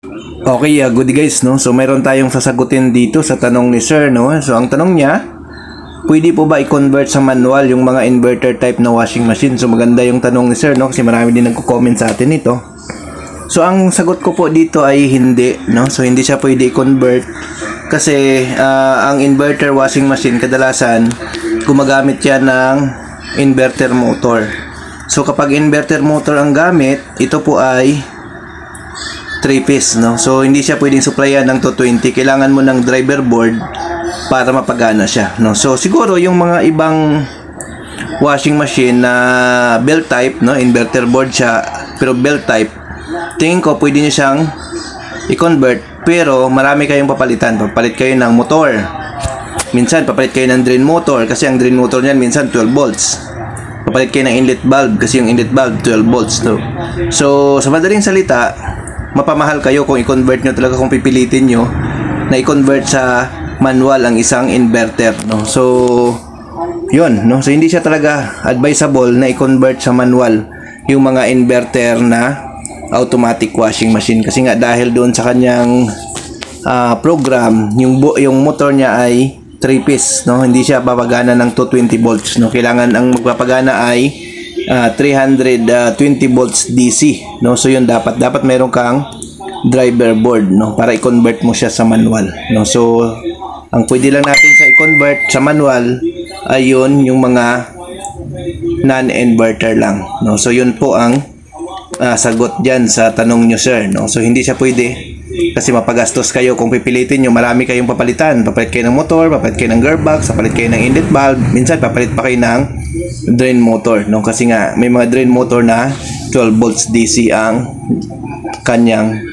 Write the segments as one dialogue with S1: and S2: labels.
S1: Okay, good guys, no? So meron tayong sasagutin dito sa tanong ni Sir, no? So ang tanong niya, pwede po ba i-convert sa manual yung mga inverter type na washing machine? So maganda yung tanong ni Sir, no? Kasi marami din nagko-comment sa atin ito. So ang sagot ko po dito ay hindi, no? So hindi siya pwede i-convert kasi ang inverter washing machine kadalasan gumagamit yan ng inverter motor. So kapag inverter motor ang gamit, ito po ay 3-piece, no? So hindi siya pwedeng supplyan ng 220. Kailangan mo ng driver board para mapagana siya, no? So siguro yung mga ibang washing machine na belt type, no, inverter board siya pero belt type, tingin ko pwede niyo siyang i-convert, pero marami kayong papalitan. Papalit kayo ng motor, minsan papalit kayo ng drain motor kasi ang drain motor niyan minsan 12 volts. Papalit kayo ng inlet valve kasi yung inlet valve 12 volts, no? So sa madaling salita, mapamahal kayo kung i-convert nyo talaga, kung pipilitin nyo na i-convert sa manual ang isang inverter, no? So yun, no? So hindi siya talaga advisable na i-convert sa manual yung mga inverter na automatic washing machine kasi nga dahil doon sa kanyang program, yung motor niya ay 3-piece, no? Hindi siya papagana ng 220 volts, no? Kailangan ang magpapagana ay 320 volts DC, no? So yun, dapat meron kang driver board, no, para i-convert mo siya sa manual, no? So ang pwede lang natin sa i-convert sa manual ay yun, yung mga non-inverter lang, no? So yun po ang sagot dyan sa tanong nyo, sir, no? So hindi siya pwede kasi mapagastos kayo kung pipilitin nyo. Marami kayong papalitan. Papalit kayo ng motor, papalit kayo ng gearbox, papalit kayo ng inlet valve, minsan papalit pa kayo ng drain motor, no? Kasi nga may mga drain motor na 12 volts DC ang kanyang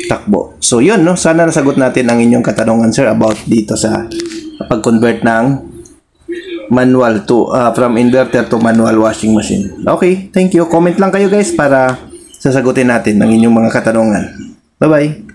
S1: takbo. So yun, no, sana nasagot natin ang inyong katanungan, sir, about dito sa pag-convert ng manual to from inverter to manual washing machine. Okay, thank you. Comment lang kayo guys para sasagutin natin ang inyong mga katanungan. Bye bye.